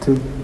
two.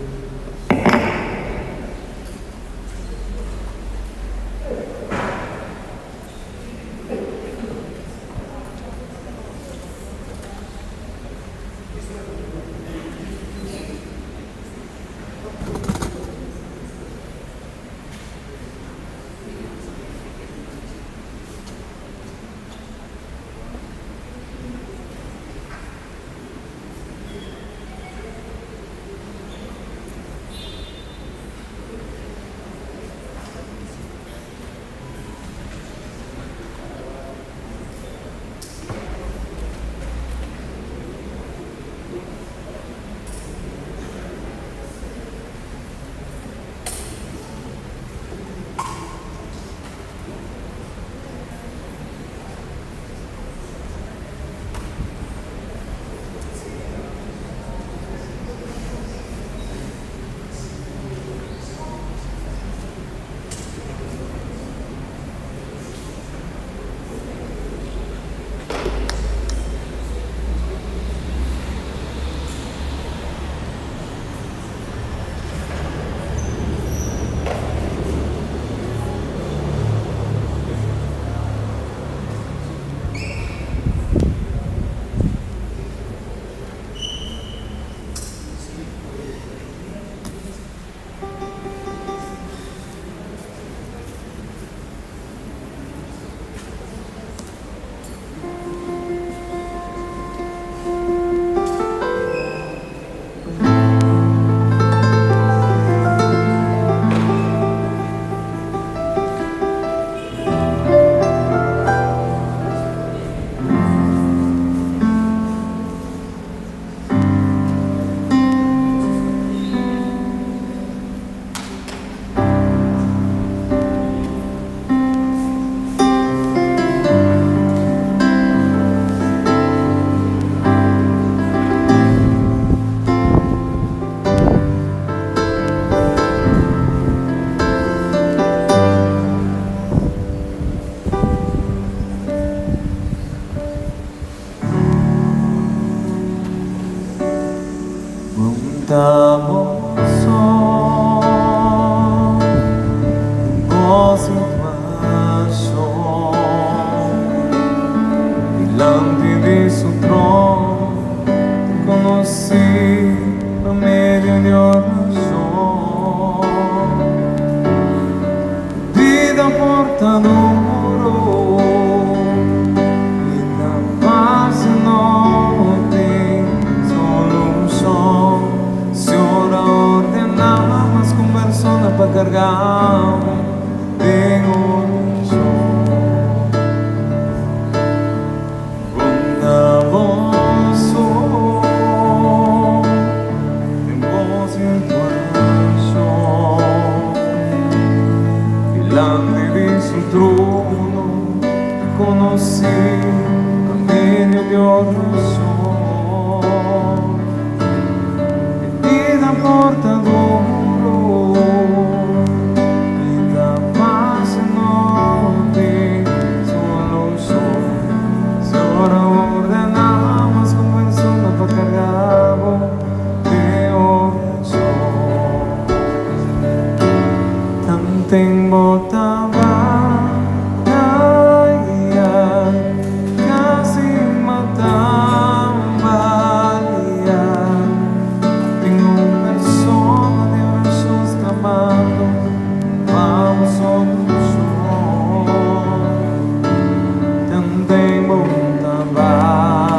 Também bom trabalho.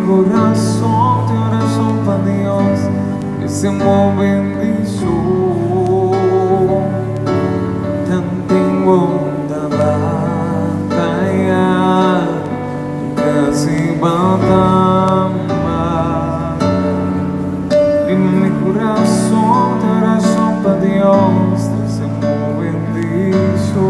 corazón de oración para Dios que se mueve en su tan tengo una batalla casi batamba en mi corazón de oración para Dios que se mueve en su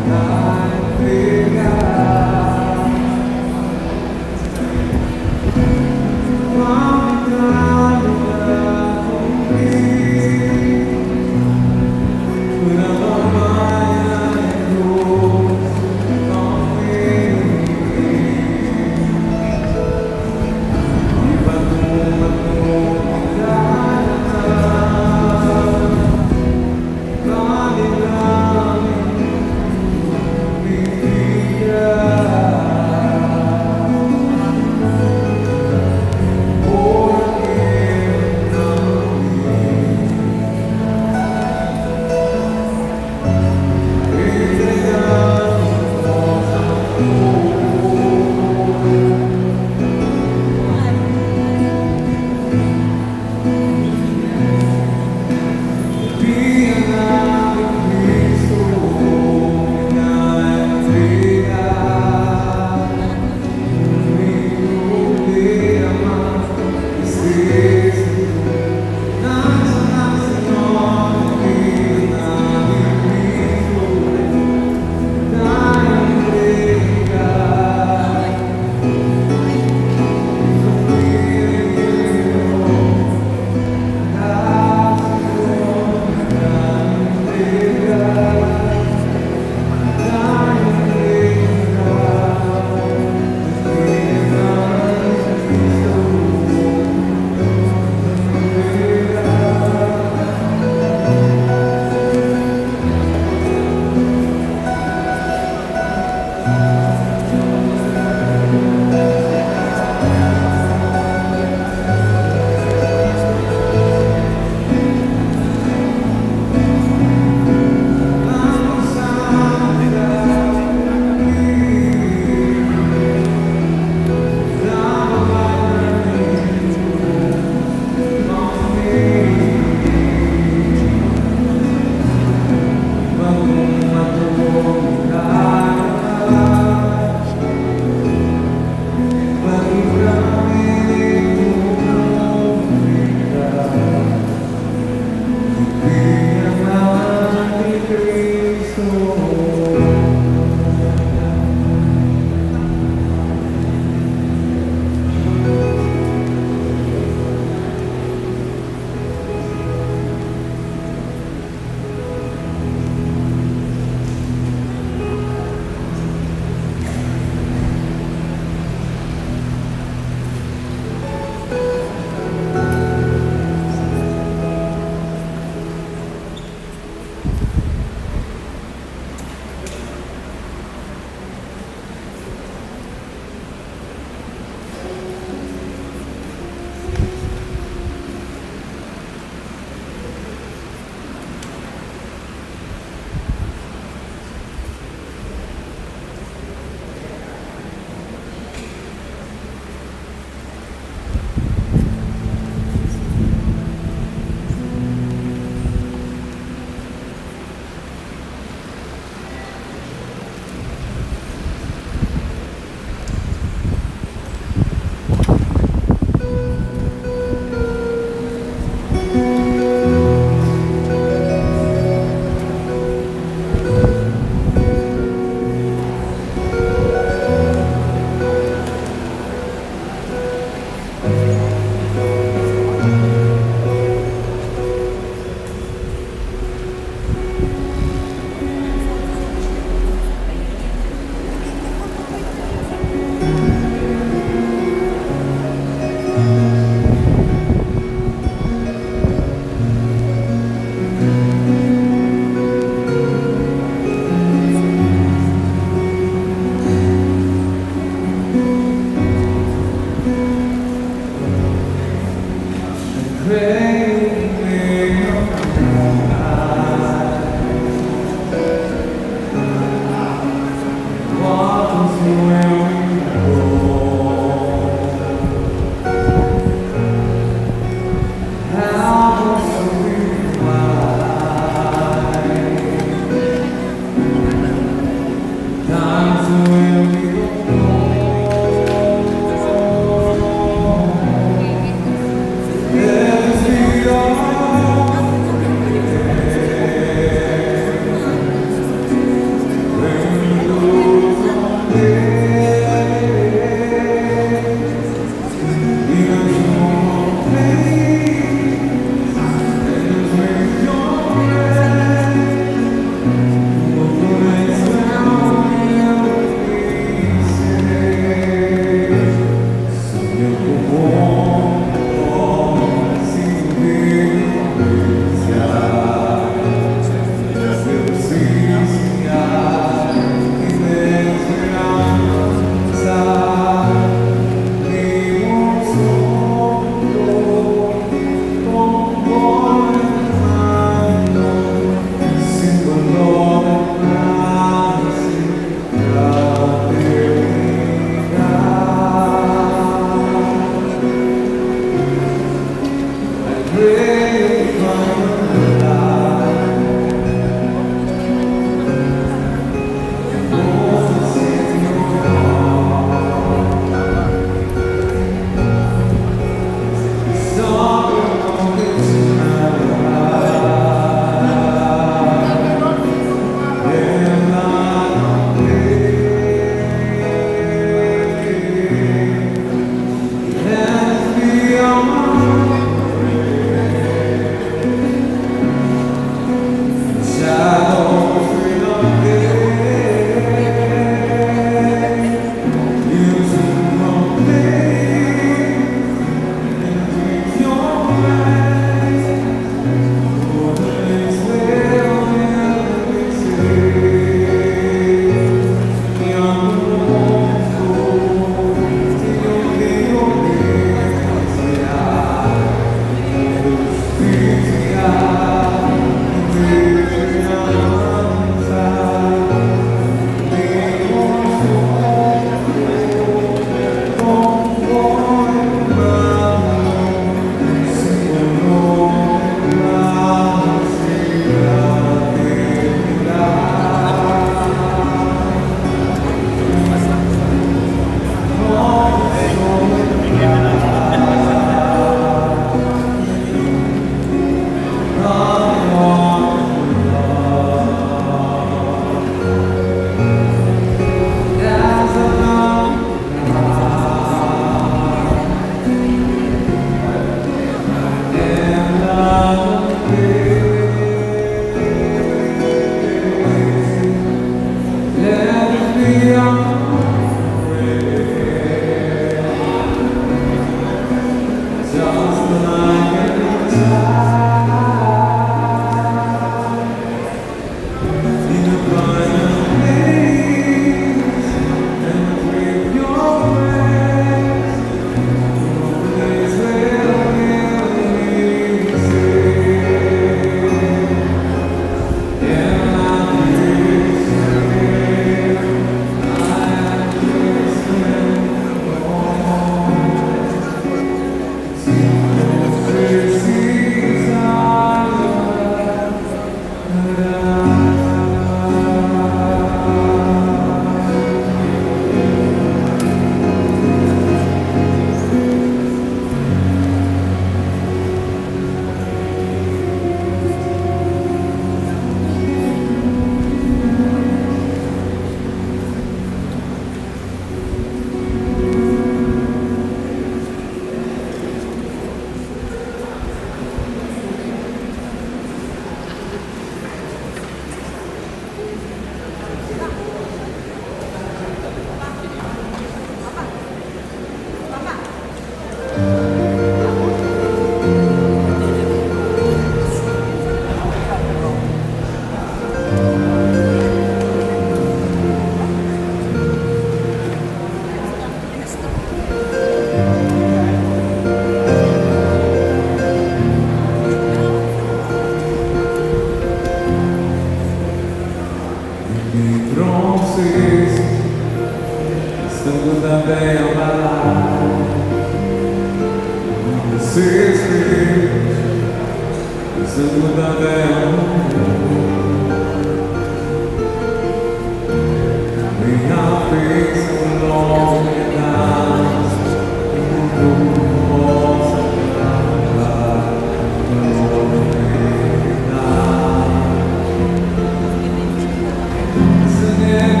José.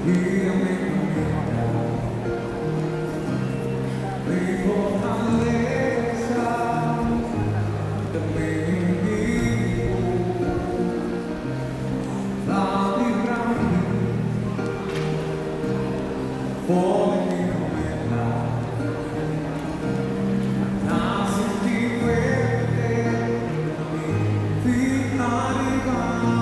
guíame caminar, mi fortaleza, dame vivo, la librami, fuori mi cometa, nasci di quelle, ti arrivavo.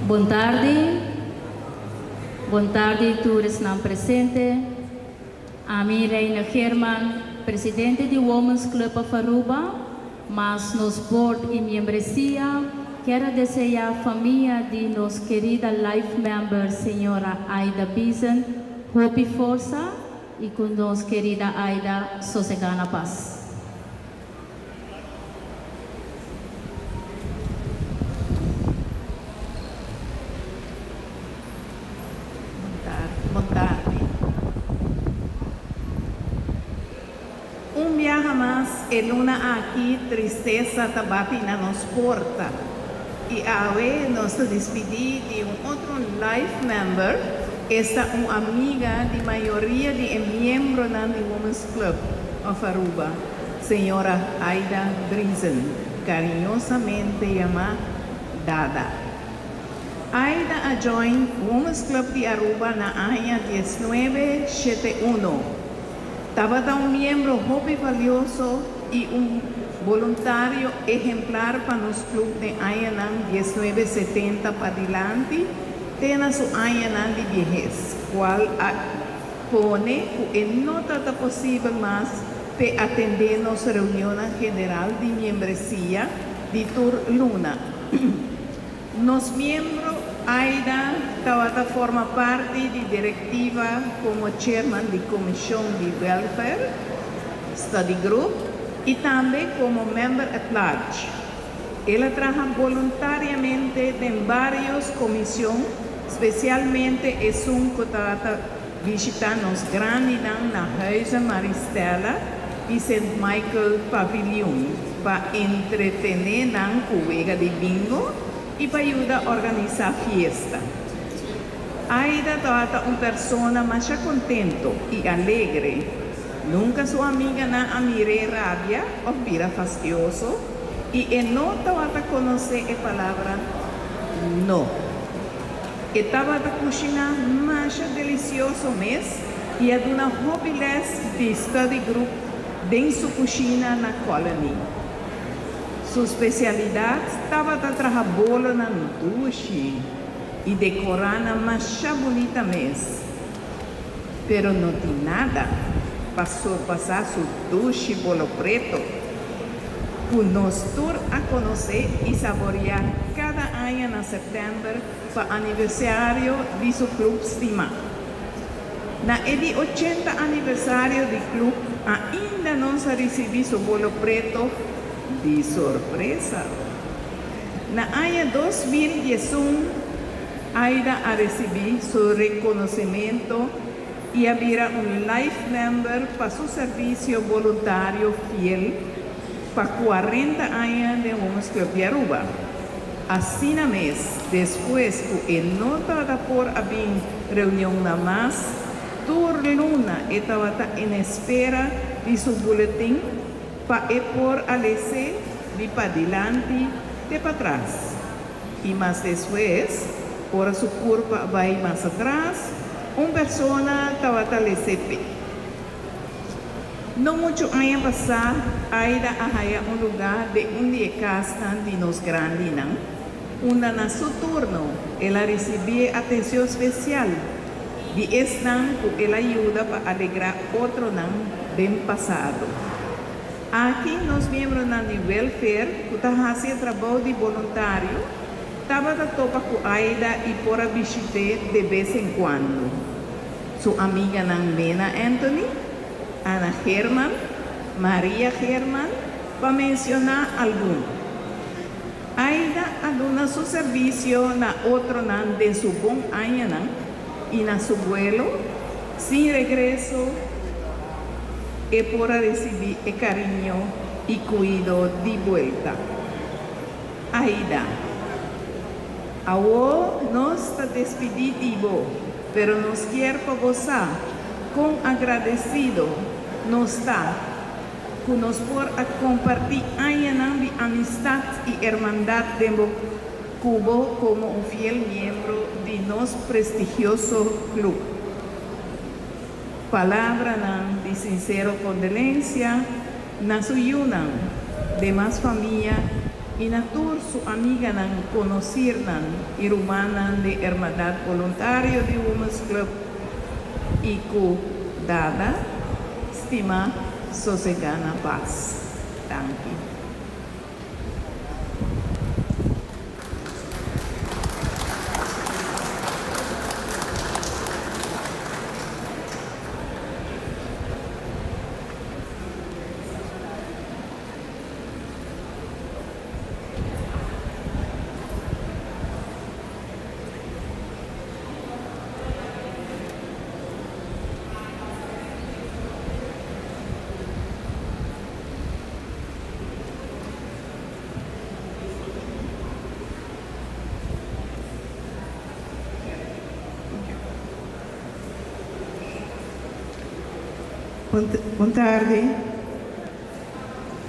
Boa tarde, todos não presentes. A mim, Reina German, presidente do Women's Club of Aruba, mas nos board e membresia, quero desejar a família de nossa querida life member, senhora Aida Bison, hope e força, e com nossa querida Aida, sossegada na paz. Boa tarde. Dia mais, luna aqui, tristeza tabati na nos porta. E awe nos despedir de outro life member, esta uma amiga de maioria de membros do Women's Club of Aruba, senhora Aida Bison, carinhosamente chamada Dada. Aida joined Women's Club de Aruba na año 1971. Estaba un miembro muy valioso y un voluntario ejemplar para los clubes de año 1970 para adelante, tiene su año de viejez, cual pone que no está posible más de atender nuestra reunión general de membresía de Tur Luna. Nos miembros Aida forma parte de directiva como chairman de Comisión de Welfare, Study Group y también como member at large. Ella trabaja voluntariamente en varias comisiones, especialmente es un que visita los grandes na Huizen Maristela y St. Michael Pavilion para entretener na juega de bingo y para ayudar a organizar fiesta. Aida es una persona más contento y alegre. Nunca su amiga na amire rabia o vira fastidioso y no conoce la palabra no. Estaba cocina más delicioso mes y es una hobbyles de study group en su cocina na colony. Su especialidad estaba trabajar bolo na duche y decorar na más bonita mes. Pero no tiene nada. Pasó pasar su duche bolo preto. Con nos tour a conocer y saborear cada año en septiembre para aniversario de su club estima. Na el 80 aniversario del club ainda no se recibió su bolo preto de sorpresa. Na año 2011, Aida ha recibido su reconocimiento y había un life member para su servicio voluntario fiel para 40 años de Women's Club de Aruba. Así na mes, después que no estaba por haber reunión nada más, Tur Luna estaba en espera de su boletín para ir por alecer de para adelante de para atrás. Y más después, por su curva va más atrás, una persona estaba a LCP. No mucho años pasado, Aida haya un lugar de un día castan de nos grandes, una na su turno, ella recibía atención especial. Y es que ella ayuda para alegrar otro bien pasado. Aquí los miembros de welfare que están haciendo trabajo de voluntario, estaban a topa con Aida y por visitar de vez en cuando. Su amiga Mena Anthony, Ana German, María German, para mencionar algunos. Aida aduna su servicio na otro de su buen año y na su vuelo, sin regreso, y por recibir el cariño y cuidado de vuelta. Aida, ahora nos está despedido, pero nos quiere gozar con agradecido, nos está, que nos por compartir años de amistad y hermandad de Cuba como un fiel miembro de nuestro prestigioso club. Palabra de sincero condolencia, na su yuna, de más familia y natur su amiga nan conocirnan y rumanan de Hermandad Voluntario de Women's Club y cu dada estima sosegana paz. Thank you. Boa tarde.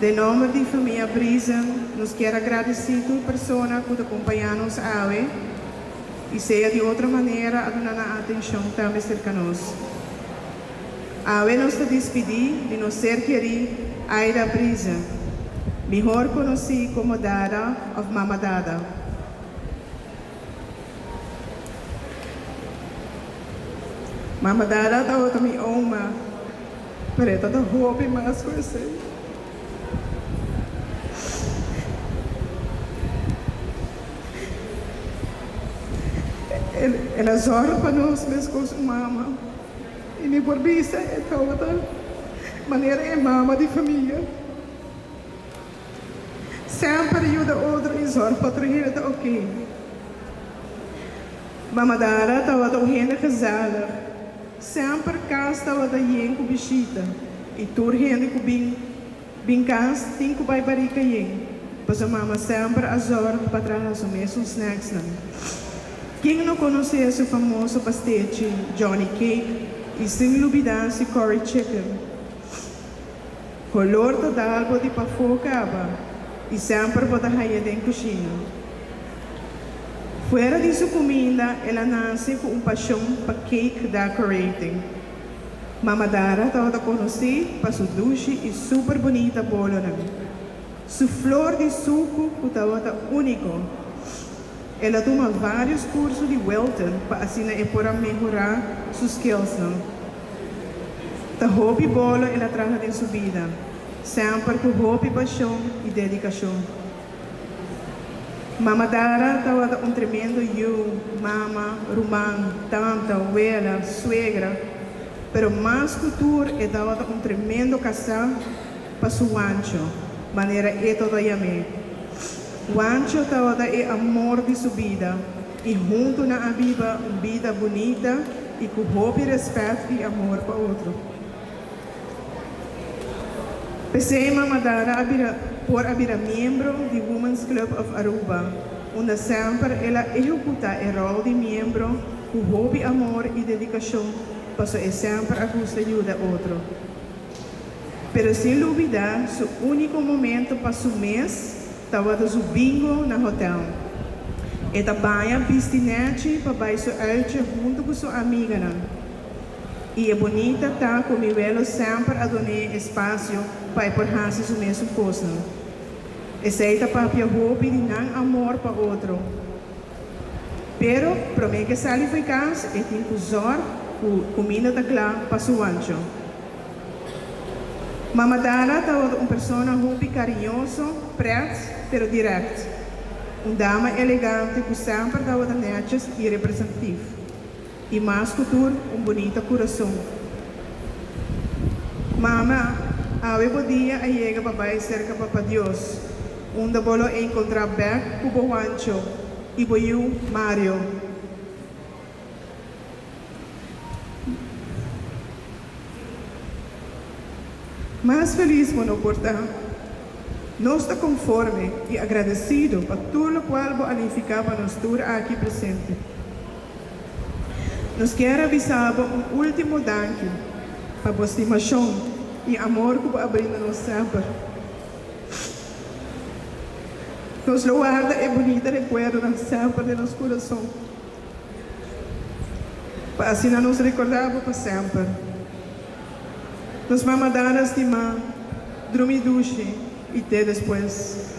De nome da família Brisa, nos quero agradecer a toda pessoa que acompanha-nos hoje e seja de outra maneira a dar atenção também cerca de nós. Hoje nos despedir de nossa ser querida Aida Brisa, melhor conhecida como Dada of Mama Dada. Mama Dada estava também uma Mareta da roupa e mais conhecer. Ela zorra para nós, mas com sua mama. E minha borbisa é toda maneira é mama de família. Sempre ajuda outra e zorra para trazer até ok. Mama Dara estava tão renda casada. Sempre cá estava da yen com bichita e tur gente com bem cas tem com bai barica yen. Pois a mama sempre azora para trás o mesmo snacks não. Quem não conhecia o famoso pastete Johnny Cake e sem lubidança curry chicken. Color total de pafocaba e sempre botar raia dentro da cozinha. Fora de sua comida, ela nasce com paixão para cake decorating. Mama Dara estava conhecida para sua doce e super bonita bola. Sua flor de suco estava único. Ela toma vários cursos de Welton para assim poder melhorar seus skills. Da hobby bola ela traz em sua vida, sempre com hobby, paixão e dedicação. Mama Dara estava tremendo mama, irmã, tanta, abuela, suegra, pero mais cultura estava tremendo casal para seu Wancho, maneira todavia me. Wancho estava o amor de sua vida e junto na viva uma vida bonita e com hobby, respeito e amor para outro. Pensei Mama Dara por ser membro do Women's Club of Aruba, onde sempre ela executa o rol de membro com hobby, amor e dedicação, para sempre a custa ajuda a outro. Pero sem dúvida, seu único momento para o mês estava do bingo no hotel. E trabalha pistinete para ir uit junto com sua amiga. E é bonita tá como ela sempre a donar espaço para por fazer o mesmo coisa. Aceita para o hobby de não amor para outro. Pero, para mim que sai eficaz, é tem que usar a comida da clã para o ancho. Mama Dara é uma pessoa hobby carinhoso, preto, pero direto. Uma dama elegante que sempre dá netas e representativa. E mais cultura, bonito coração. Mama, hoje podia chegar para cerca para Deus, onde vou encontrar Beck com o Juancho e o Mario. Mais feliz quando portar. Nós está conforme e agradecido por tudo o qual vou ficar para nós aqui presente. Nos quero avisar um último danke para a estimação e amor que abrindo-nos sempre. Nos guarda e bonita recuerdo sempre de nosso coração. Para assim nos recordar para sempre. Nos vamos dar a estimar, dormir duche e até depois.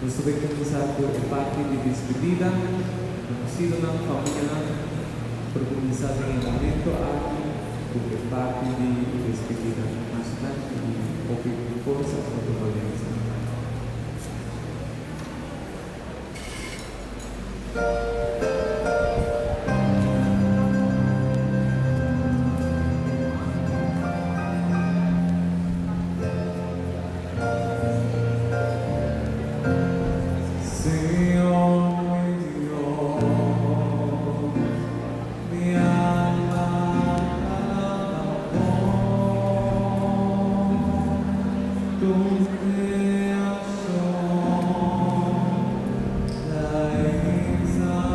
Nós também começar por a parte de despedida, conhecido na família, por começar em momento aqui, por a parte de despedida nacional e pouco força para a valência. Creación, la isla.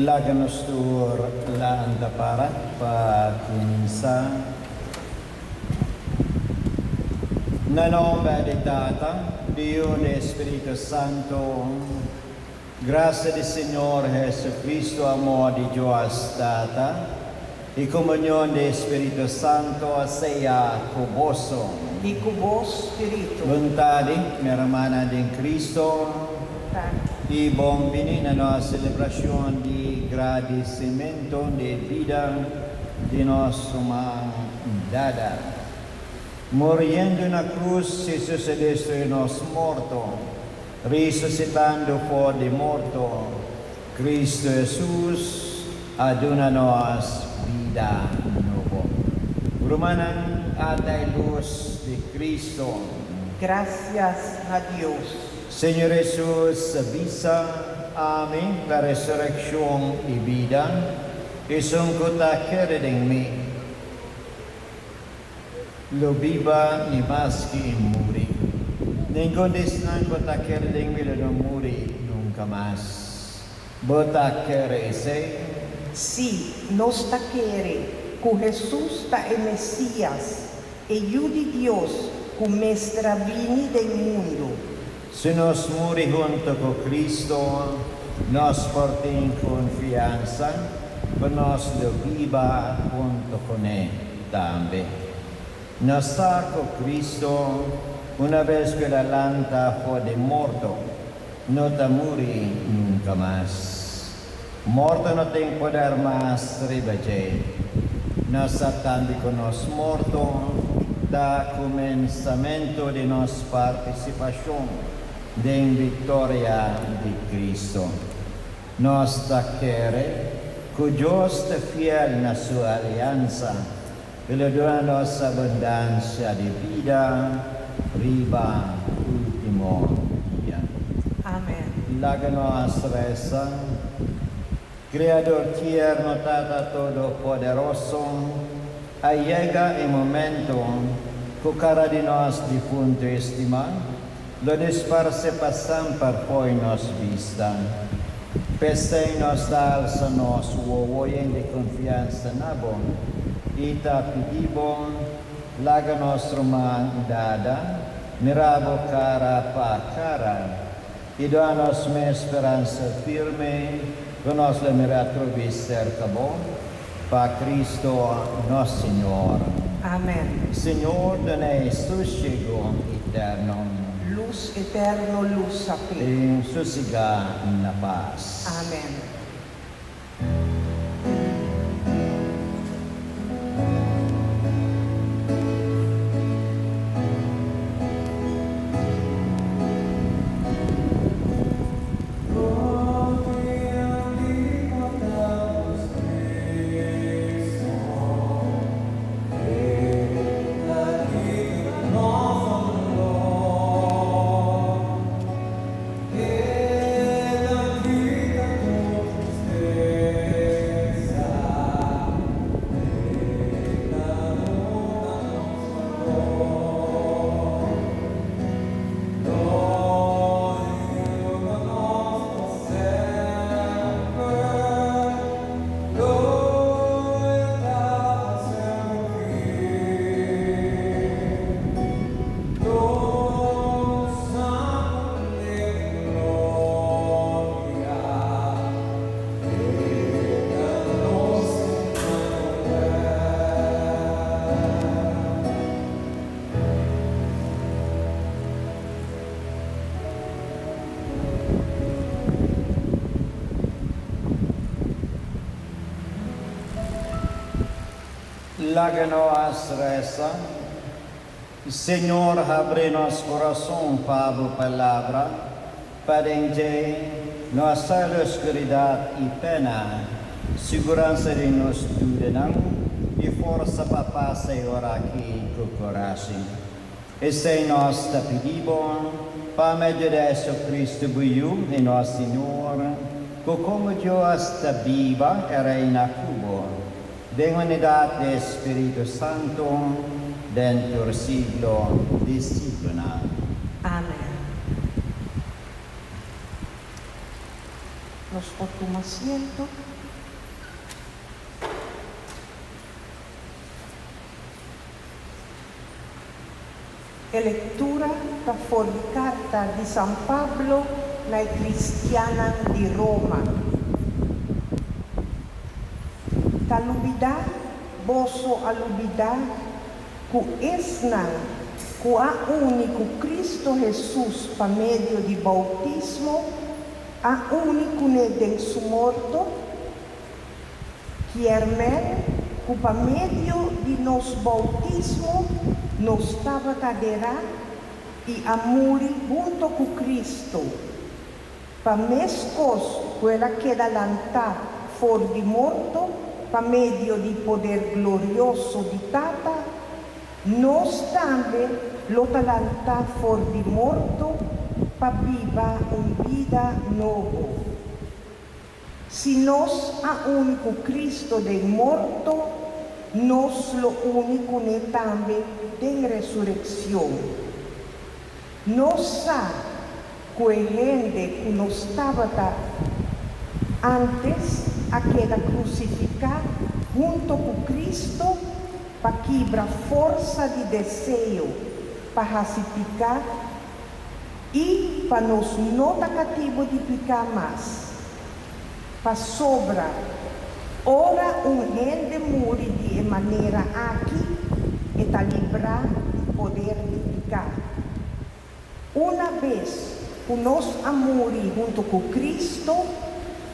Láganos tur la antapara pa kinsa. Na nome di Tata, Dio e Spirito Santo, graça do Senhor Jesus Cristo, amor de Deus Tata, e comunhão do Espírito Santo seja convosco. E com vos, Espírito. Vontade, minha irmã em Cristo, e bom-vindo na nossa celebração de agradecimento de vida de nossa mãe dada. Morrendo na cruz, Jesus destruiu nosso morto, ressuscitando fora de morto, Cristo Jesus aduna-nos vida nova. Rumanan até luz de Cristo. Gracias a Deus. Senhor Jesus, avisa a mim da ressurreição e vida, e sungkuta querer em mim. Lo viva ni maski muri. Nengon desnan kota kerdeng bila no muri nunca mais. Bota quere sei. Sim, nós ta quere que Jesus ta é Messias e o de Deus que mestra vini do mundo. Se nós muri junto com Cristo, nós portem confiança, para nós lo viva junto com Ele também. Nós está com Cristo, uma vez que a lanta foi de morto, não ta muri nunca mais. Morto não tem poder mais rebater. Nós está também com nós morto, da começamento de nossa participação em vitória de Cristo. Nós está querer que Deus está fiel na sua aliança, pela dona nossa abundância de vida, riba último dia. Amém. Laga nossa reza, Criador tierno, Tata todo-poderoso, llega el momento que cada de nós difunto estima, lo disparce passam por foi nos vista. Peste nos alça nos uoyen de confiança na bom, ita pedibon, laga nostro man dada, mirabo cara pa cara, e doa-nos uma esperança firme, que nós le miratrovi cerca bom, pa Cristo nosso Senhor. Amém. Senhor, dai sossego eterno, Luz eterno, luz a pé. e sossega na paz. Amém. Láganos reza, Senhor, abre nosso coração para a palavra, para encher nossa escuridade e pena, segurança de nos dúvidas e força para passar aqui com coragem. Este é nosso pedido, para meio de Jesus Cristo, buiu e nosso Senhor, que como Deus está viva e reina cubo, de unidade do Espírito Santo, dentro do siglo disciplina. Amém. Nos por tomar asiento. Lectura da carta de San Pablo na Cristiana de Roma. Talubida, boso alubida, ku esnan, ku a único Cristo Jesus pa medio de bautismo, a único ne del su morto, quiermen, ku pa medio de nos bautismo, nos estava cadeira e a muri junto com Cristo. Para mescos, ela queda lantar for de morto, para meio de poder glorioso de Tata, nós também lota lantar for de morto, para viva vida novo. Se nós a único Cristo de morto, nós lo único ne também tem ressurreição. Nós sabemos que a gente que nos estava antes a queda crucificada junto com Cristo para quebrar força de desejo, para racificar e para nos não estar cativo de picar mais. Para sobra ora gente muri de maneira aqui e está livrar do poder de ficar. Uma vez que nós amores junto com Cristo,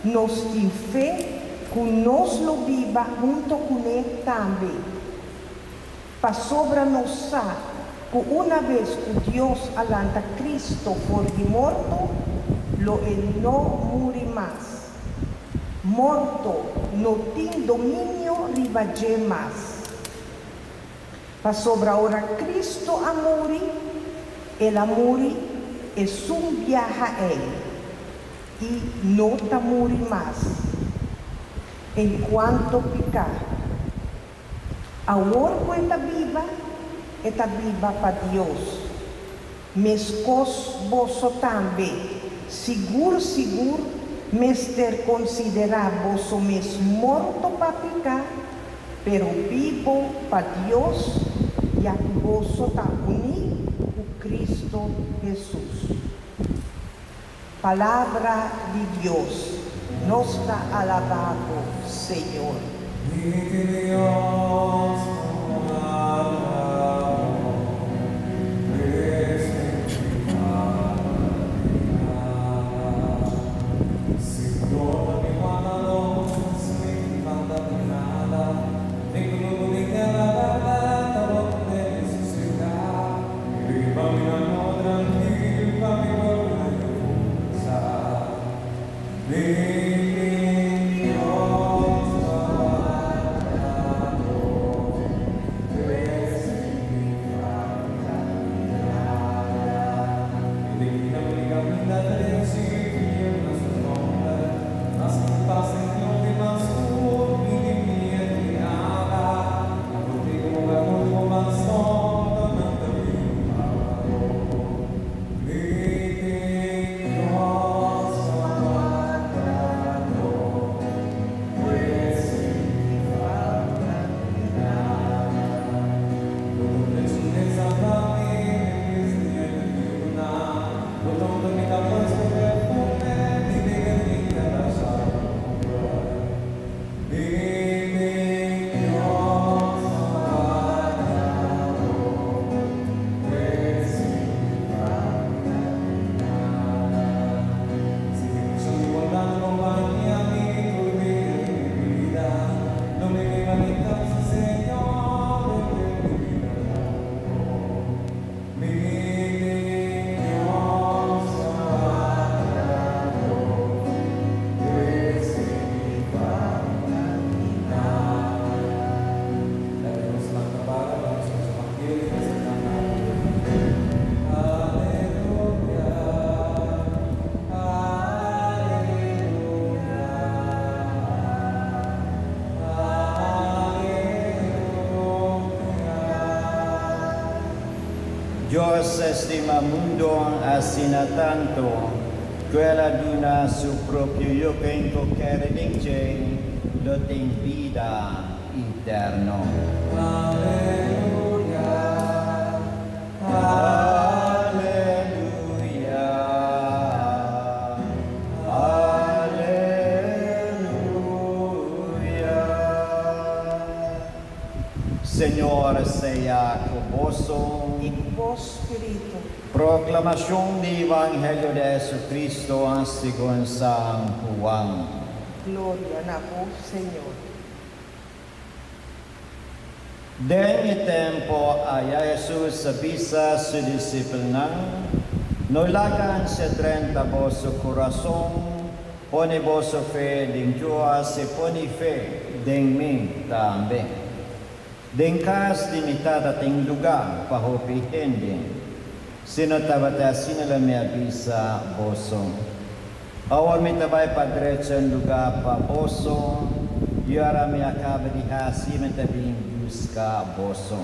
nós temos fé que nós lo viva junto com Ele também. Para sobra nós sabe que uma vez que Deus alanta Cristo for de morto, Ele não morre mais. Morto não tem domínio riba mais. Para sobra ora Cristo amore, Ele amore e sum viaja Ele e não ta morre mais. Enquanto picar, a orco está viva para Deus. Mescos vosso também, seguro, Mester considerar vosso mesmo morto para picar, pero vivo para Deus, e a vosso está unido com Cristo Jesus. Palavra de Deus, nos está alabado, Senhor. Dios estima mundo así tanto, quella d'una su proprio io che in coccere lo tem vida eterno. Alleluia, alleluia, alleluia. Señor sea convosco. E com o Espírito. Proclamación del Evangelio de Jesucristo según San Juan. Glória a vós, Senhor. Del tiempo allá Jesús avisa a sus discípulos, no lagan se trenta vuestro corazón, pone vuestra fe en Dios y pone fe en mí también. Den casa limitada tem lugar para o gente. Se não estava assim, ela me avisa, vosso. Agora me vai para direita um lugar para vosso. E agora me acaba de assim, me também buscar vosso.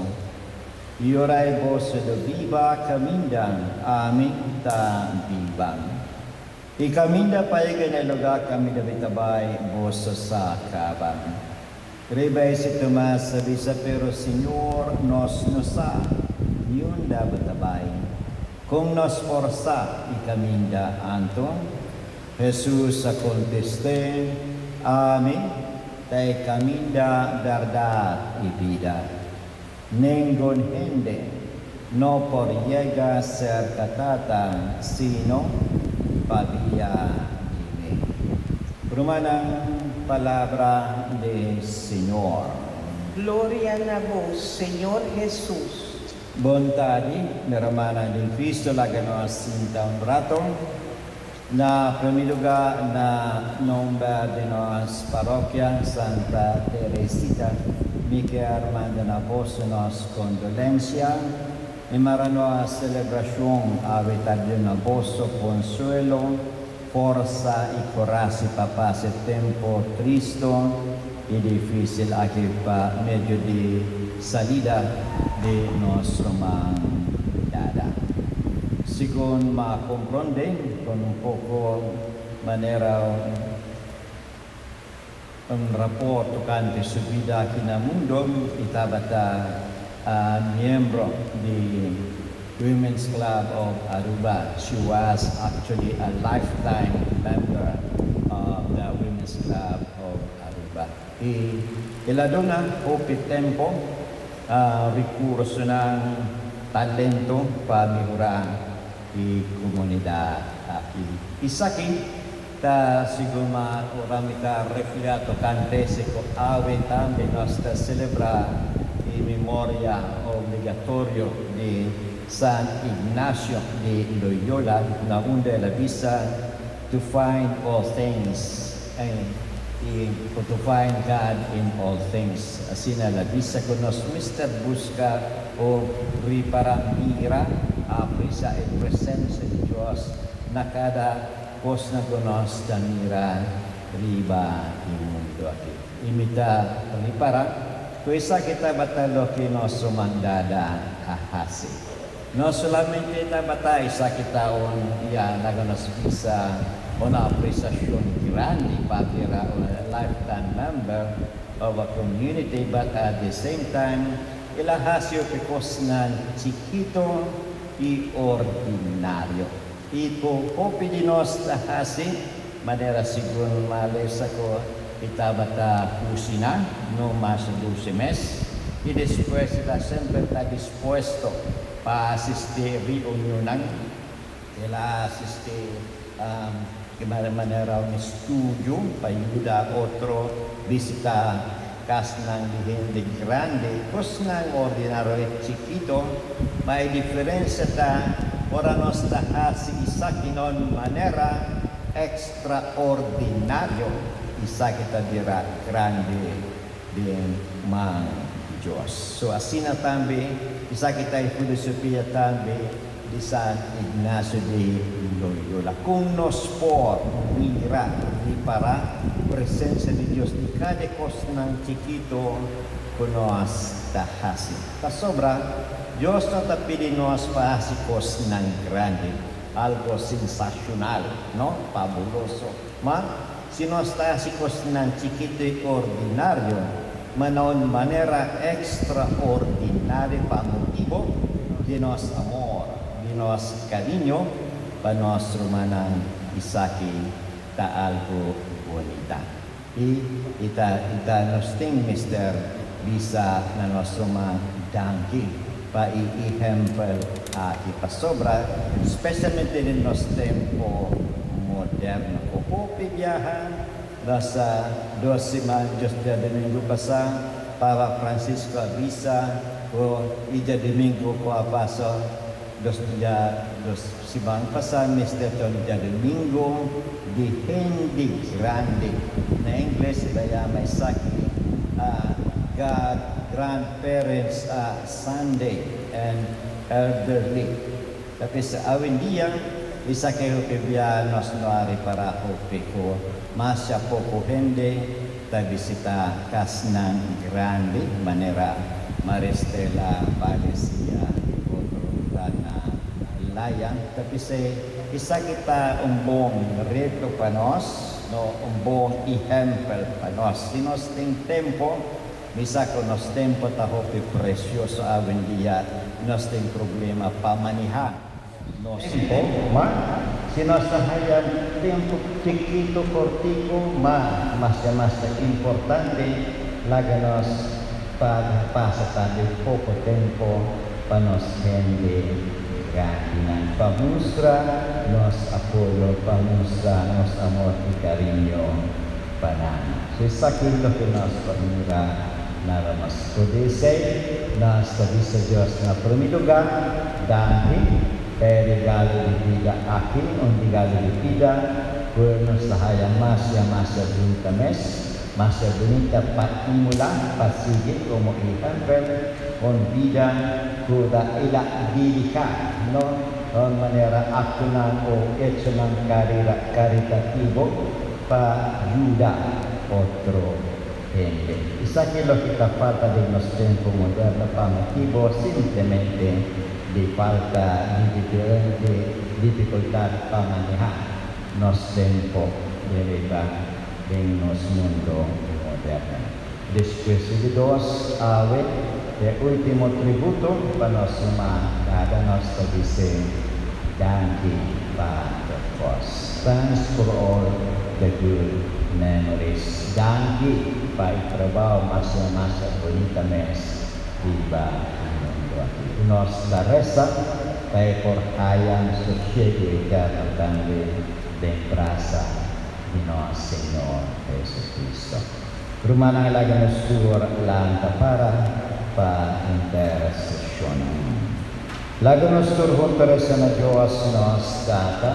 E ora é vosso do viva caminham, a mim tá viva. E caminha para aquele lugar caminha de vai vosso sa acabam. Reba si Tomas avisa, pero Senhor, nós não sabe, e onde batabay. Kung nos força e caminha anto, Jesus a conteste, Amen, tay caminha verdade e vida. Nengon hindi, no por llega ser katata, sino pabia ime. Rumanang palabra del Señor. Glória a vós, Senhor Jesus. Bontade, na Romana del Cristo, lagano sinta un rato. Na primeiro lugar, na nome de nossa paróquia, Santa Teresita, me quero mandar na vossa nossa condolência e para nossa celebração, a verdade na vosso consuelo, força e coragem para passar tempo triste e difícil aqui para meio de salida de nossa humanidade. Segundo me compreende, com pouco maneira rapport tocante sua vida aqui no mundo, estava membro de Women's Club of Aruba. She was actually a lifetime member of the Women's Club of Aruba. E ela dona pouco tempo recurso ng talento para melhorar a comunidade aqui. Isa ta siguro marami ka refleto kante se ko awe tambe nós celebrar a memória obligatorio de San Ignacio de Loyola, na onde ela visa to find all things and to find God in all things. Assim ela visa que nós mister busca o ripara mira a prisa e presença de Deus na cada coisa que nós mira riba e mundo aqui. Imita ripara, kuisa kita batalo que nosso mandada ahasi. No solamente na batay sa kita on na nos visa una apreciación grande para a lifetime member of a community, but at the same time ilahasyo because ng chiquito y ordinario. Ito hopi dinos tahasi manera siguro malesa ko itabata kusina no más 12 meses y después está siempre está dispuesto para asistir reunionan, ela asistir de manera un estudio para ayudar a otro visita casa de gente grande, pues ng ordinario chiquito, may diferencia ta ora nos tahasi isa kinon manera extraordinario isa kita dira grande din mang Diyos. So asina tambi isa kita filosofia tambi di San Ignacio de Loyola. Kung nos por mira di para presencia de Dios di cada cosa ng chiquito kunos tahasi. Kasobra Diyos na tapili nos pahasikos ng grande. algo sensacional, ¿no? Fabuloso. Si nós estamos ng chiquito y ordinario, una manera extraordinaria para motivo de nuestro amor, de nuestro cariño, para nuestro manang isaki ta algo bonita. Y nos ting Mr. bisa na nuestro dangki pa i-ejempel ipasobra, especialmente en los tiempos modernos. Kung pibiyahan, nasa 12 Diyos de Domingo pasa, Papa Francisco Avisa, o ija Domingo ko apaso, dos simang pasa, Mr. Ija Domingo, di hindi grande. Na English, kaya may saki, God, grandparents, Sunday, and elderly. Tapi sa awin diyan, isa kayo kibya nos noari para opiko, masya popo hindi, tabisita kas ng grande, manera maristela, palesia, otro na layang. Tapi sa isa kita umbong reto panos, no umbong ihempel panos. Sinos ting tempo, misa ko nos tempo taho pi precioso awin diya, nos ting problema pamanihan. No sipo, sinasahayan tiempo chiquito, cortico, mas importante, laganos pagpasa tayo poco tempo, panos gente ganan. Pamustra nos apoyo, pamustra nos amor y cariño panana. So sakit lo que nos pamira naramas. Kodisay, nas sa Diyos na prumilugan, dahil regalo di vida akin, un regalo di vida, buenos lahayang masya bonita mes, masya bonita patimula, pasigit, como ejemplo, on vida, kuda ila dilika, no? On manera akunan o hecho ng karitatibo, pa ayuda otro gente. Isa que lo que falta de los tiempos modernos, pa motivo simplemente di falta di diferente dificultad pamanejar nos tempo de vida en nos mundo moderno. Después de dos ave, el último tributo para nos cada nos dice thank you Father Cross. Thanks for all the good memories. Thank you para trabajo más bonita mes viva. Nos la reza kay por hayang sosiego eterno también de praza de nuestro Señor Jesucristo. Rumana ilaga nos tuwar lang para intercession. Laga nos turhon peresa na Diyos nos tata,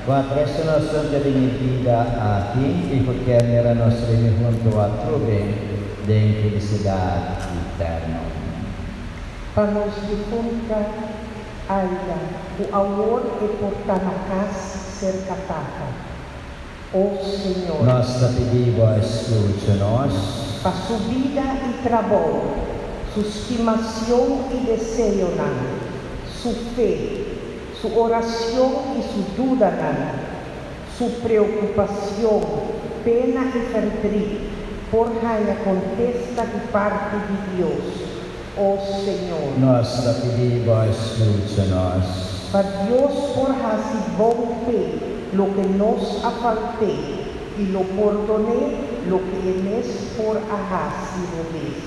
kuatresa nos sunta din vida atin, ikot kaya nos rinihon tuwa trube den felicidad eterno. Para nos difunta Aida, o amor e por tanacas ser catata. Oh Senhor, nós te pedimos, escute-nos. para su vida y trabajo, su estimación y deseo, su fe, su oración y su duda, su preocupación, pena y fervor, por la contesta de parte de Dios. Oh Senhor, nós te pedimos, escute-nos. para Dios por así rompe lo que nos afalte y lo perdone lo que en es por así vez.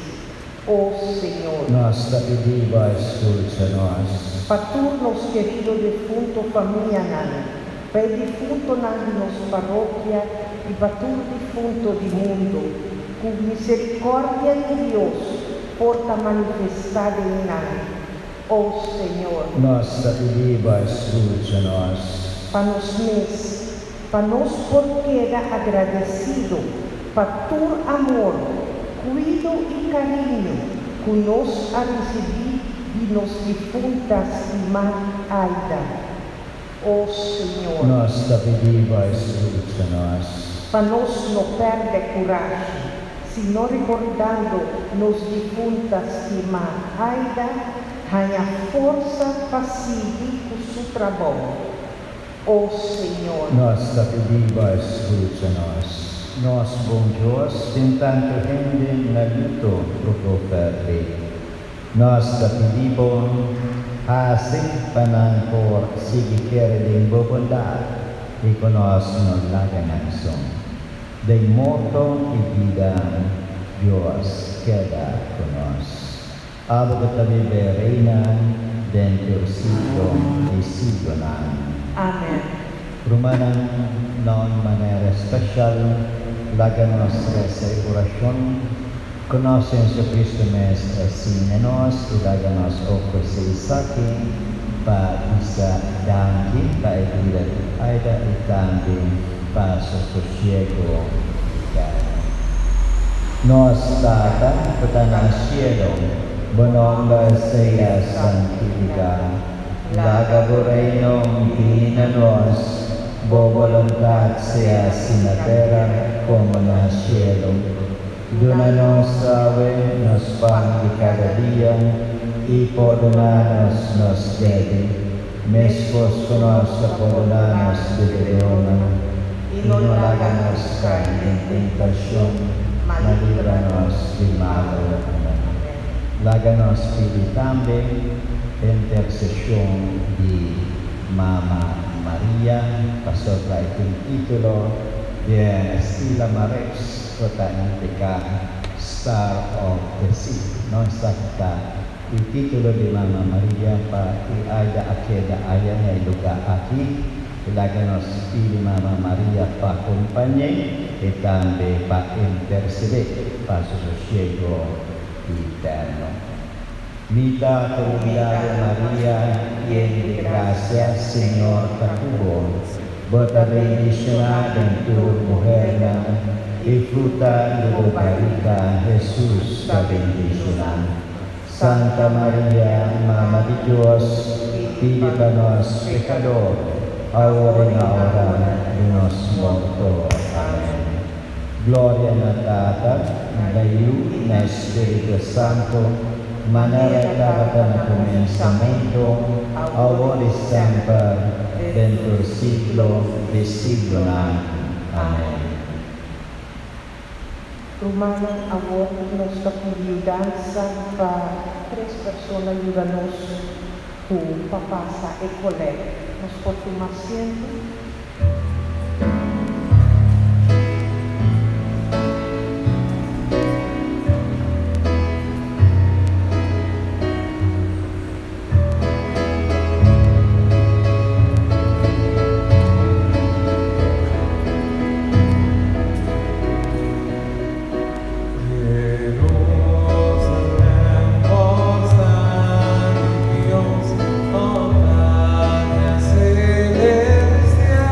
Oh Senhor, nós te pedimos, escute-nos. para turnos querido defunto familia, para defunto de nos parroquia y para tu defunto de mundo, con misericordia de Dios, porta manifestada en nada. Oh Senhor, nós te pedimos, escute-nos. para nos mes, para nos por queda agradecido, para tu amor, cuido y cariño, que nos ha recibido y nos difuntas irmã Aida. Oh Senhor, nós te pedimos, escute-nos. para nos no perder coragem, sino recordando nos difuntas irmã Aida, ganha força para seguir com seu trabalho. ó Senhor. Nossa pedida, escuta-nos. Nós, bom Deus, tem tanto gente na luta por oferir. Nossa pedida, assim panang por seguir de bondade e conosco nos laganam. De morto e vida, Deus queda conosco. Abo que vive reina dentro do siglo e siglo. Amém. Rumanan non maneira especial, laganos essa oração, conhecem o Cristo Mestre assim em nós, e laganos oferecer aqui, para isa danke, para a vida aida e também para o sossego. Nós, Tata, que está no cielo, bononga seja santificado. Laga o reino venha a nós, boa vontade seja assim na terra como no cielo. Dona-nos hoje nosso pão de cada dia e perdona-nos nossos deveres, mesmo conosco perdona-nos devedores, e não laga-nos cair em tentação, mas livra-nos do mal. Laga-nos pedir também intercessão de Mama Maria, pastor writing título de Estila Marex, kota Antica, Star of the Sea. No está el título de Mama Maria para que haya aquella haya en el lugar aquí, que láganos pide Mama Maria para acompañar y también para interceder para su sosiego eterno. Mita Trinidad María, llena de gracia, Señor contigo, vos bendicionada en tu mujer, y fruta de tu barriga, Jesús, te bendicionada. Santa María, Mamá de Dios, pide para nosotros pecadores, ahora y en la hora de nuestra muerte. Amén. Gloria a Tata, a Hijo y al Espíritu Santo, manera estaba no comenzamiento, ahora y siempre, dentro del siglo de siglo. Amén. Rumana, agora nuestra convidanza para 3 personas ayudarnos con papasa y colega. Nos podemos tomar asiento. Celestial.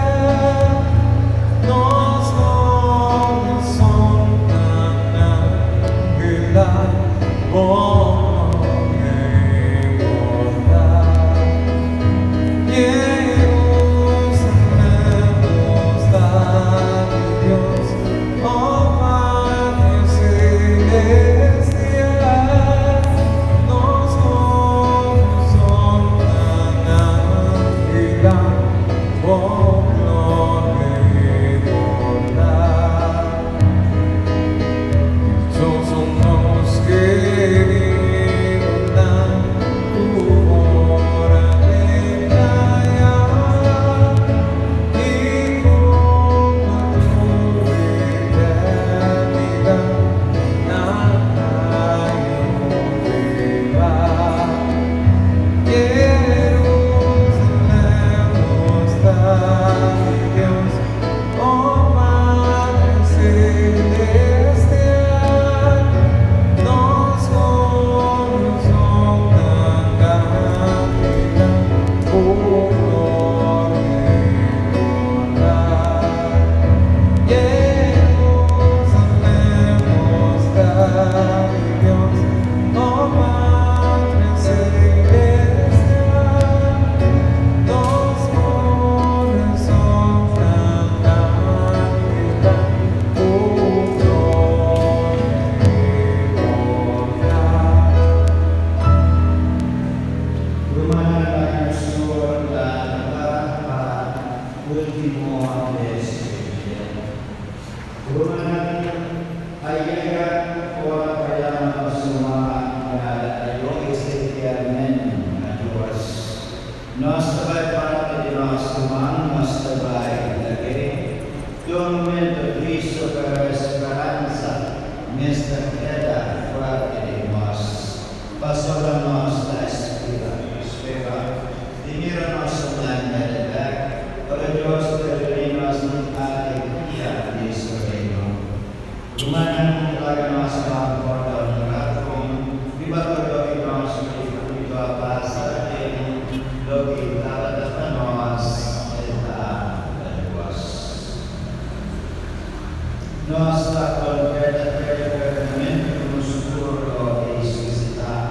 Nossa completa permanente con sicuro e suscità,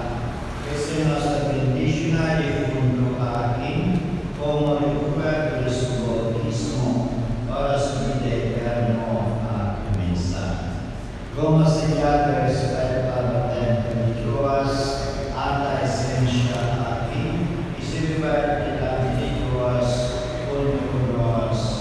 che se nostra benedicina e funno aqui, come recupero del suo bautismo, ora subite eterno a cominciare. Como segnale rispetto al tempo di tuas, alta essenza aqui, e se riverte da di tuas, con nos,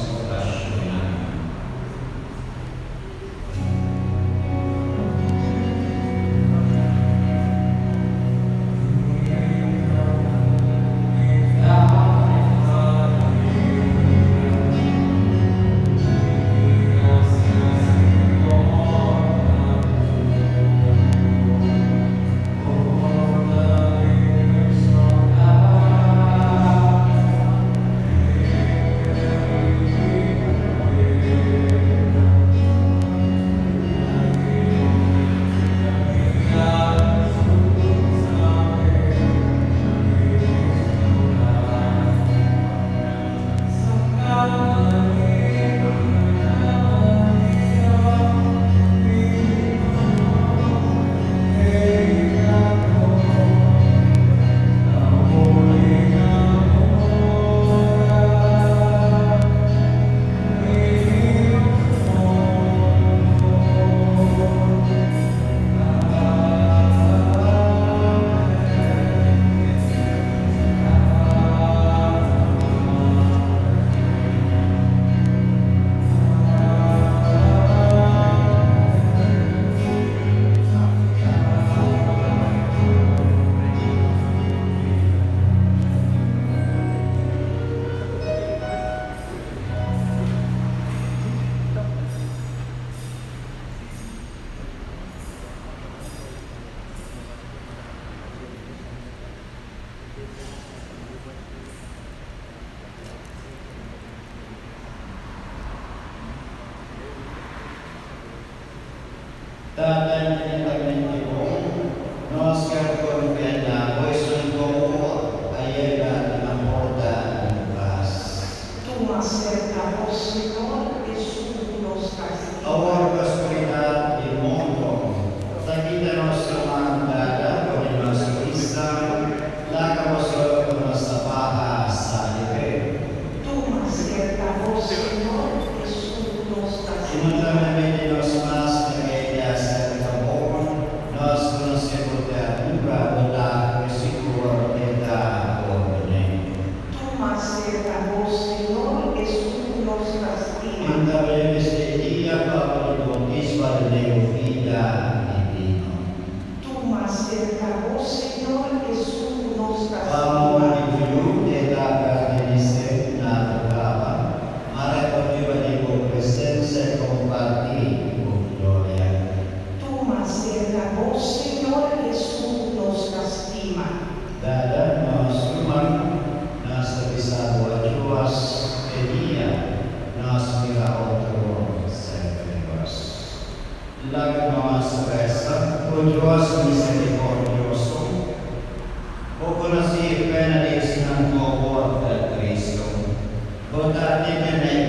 Votate per me,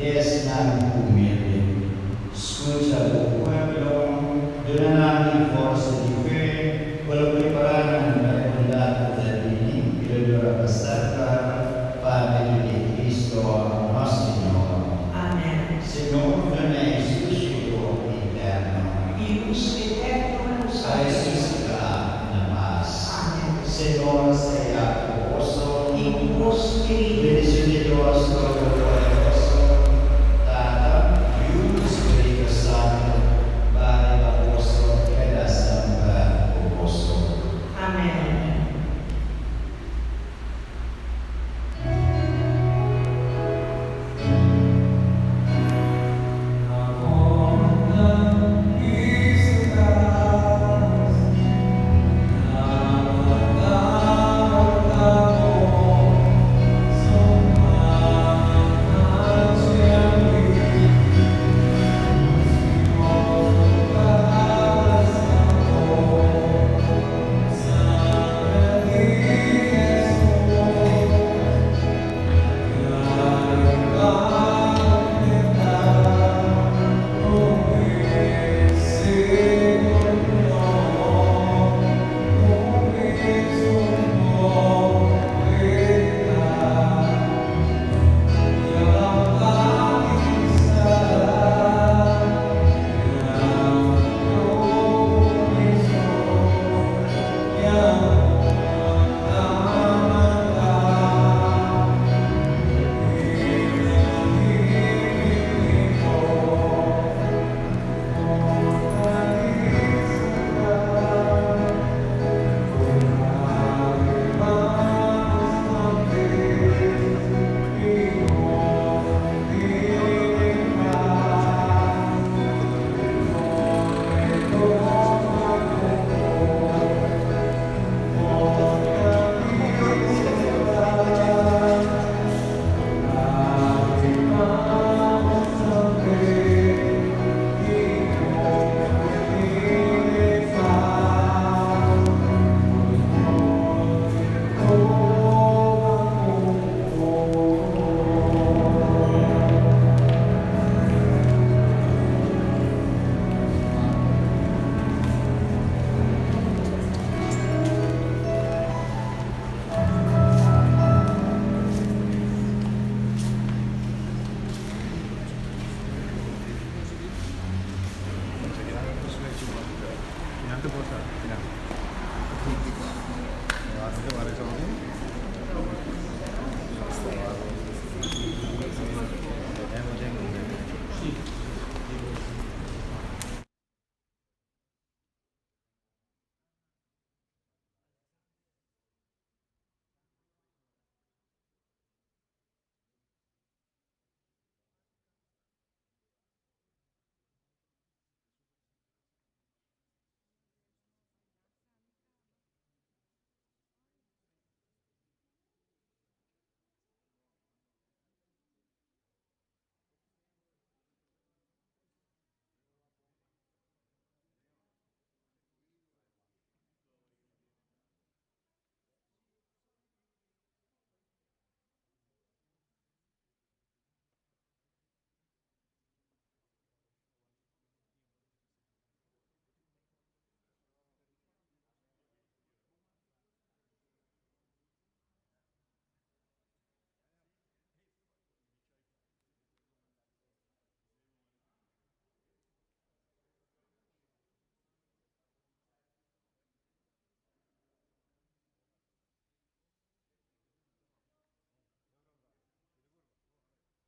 Des nan humil